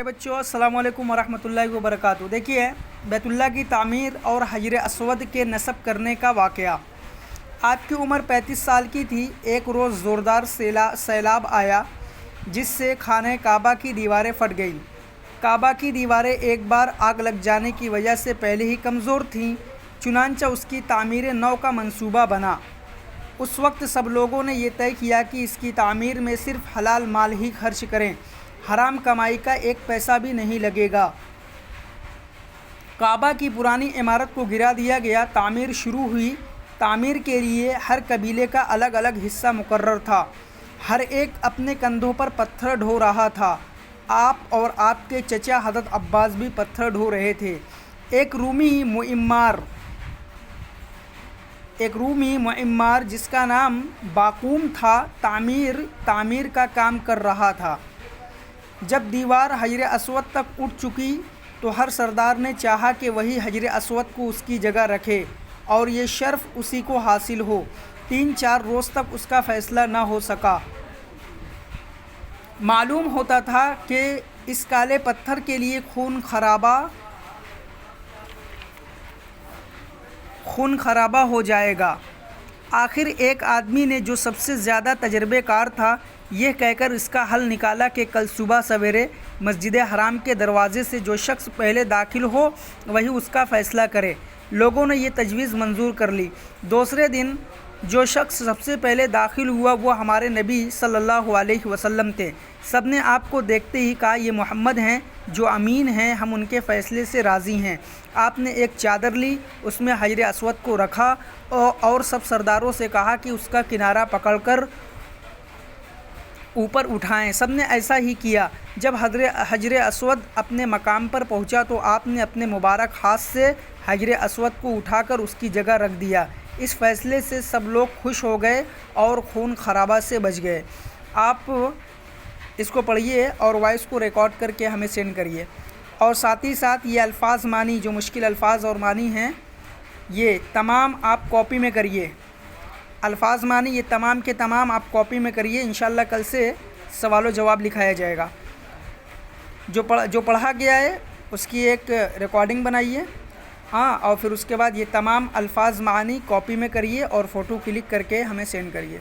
بچوں السلام علیکم ورحمۃ اللہ وبرکاتہ۔ دیکھیے بیت اللہ کی تعمیر اور حجر اسود کے نصب کرنے کا واقعہ۔ آپ کی عمر 35 سال کی تھی۔ ایک روز زوردار سیلاب آیا جس سے خانہ کعبہ کی دیواریں پھٹ گئیں۔ کعبہ کی دیواریں ایک بار آگ لگ جانے کی وجہ سے پہلے ہی کمزور تھیں، چنانچہ اس کی تعمیر نو کا منصوبہ بنا۔ اس وقت سب لوگوں نے یہ طے کیا کہ اس کی تعمیر میں صرف حلال مال ہی خرچ کریں، حرام کمائی کا ایک پیسہ بھی نہیں لگے گا۔ کعبہ کی پرانی عمارت کو گرا دیا گیا، تعمیر شروع ہوئی۔ تعمیر کے لیے ہر قبیلے کا الگ الگ حصہ مقرر تھا، ہر ایک اپنے کندھوں پر پتھر ڈھو رہا تھا۔ آپ اور آپ کے چچا حضرت عباس بھی پتھر ڈھو رہے تھے۔ ایک رومی معمار جس کا نام باقوم تھا تعمیر کا کام کر رہا تھا۔ جب دیوار حجر اسود تک اٹھ چکی تو ہر سردار نے چاہا کہ وہی حجر اسود کو اس کی جگہ رکھے اور یہ شرف اسی کو حاصل ہو۔ 3-4 روز تک اس کا فیصلہ نہ ہو سکا۔ معلوم ہوتا تھا کہ اس کالے پتھر کے لیے خون خرابہ ہو جائے گا۔ آخر ایک آدمی نے جو سب سے زیادہ تجربے کار تھا یہ کہہ کر اس کا حل نکالا کہ کل صبح سویرے مسجد حرام کے دروازے سے جو شخص پہلے داخل ہو وہی اس کا فیصلہ کرے۔ لوگوں نے یہ تجویز منظور کر لی۔ دوسرے دن جو شخص سب سے پہلے داخل ہوا وہ ہمارے نبی صلی اللہ علیہ وسلم تھے۔ سب نے آپ کو دیکھتے ہی کہا یہ محمد ہیں جو امین ہیں، ہم ان کے فیصلے سے راضی ہیں۔ آپ نے ایک چادر لی، اس میں حجر اسود کو رکھا اور سب سرداروں سے کہا کہ اس کا کنارہ پکڑ کر اوپر اٹھائیں۔ سب نے ایسا ہی کیا۔ جب حجر اسود اپنے مقام پر پہنچا تو آپ نے اپنے مبارک ہاتھ سے حجر اسود کو اٹھا کر اس کی جگہ رکھ دیا۔ اس فیصلے سے سب لوگ خوش ہو گئے اور خون خرابہ سے بچ گئے۔ آپ اس کو پڑھیے اور وائس کو ریکارڈ کر کے ہمیں سینڈ کریے، اور ساتھ ہی ساتھ یہ الفاظ معنی جو مشکل الفاظ اور معنی ہیں یہ تمام آپ کاپی میں کریے۔ الفاظ معنی یہ تمام کے تمام آپ کاپی میں کریے، انشاءاللہ کل سے سوال و جواب لکھایا جائے گا۔ جو پڑھا گیا ہے اس کی ایک ریکارڈنگ بنائیے، اور پھر اس کے بعد یہ تمام الفاظ معنی کاپی میں کریے اور فوٹو کلک کر کے ہمیں سینڈ کریے۔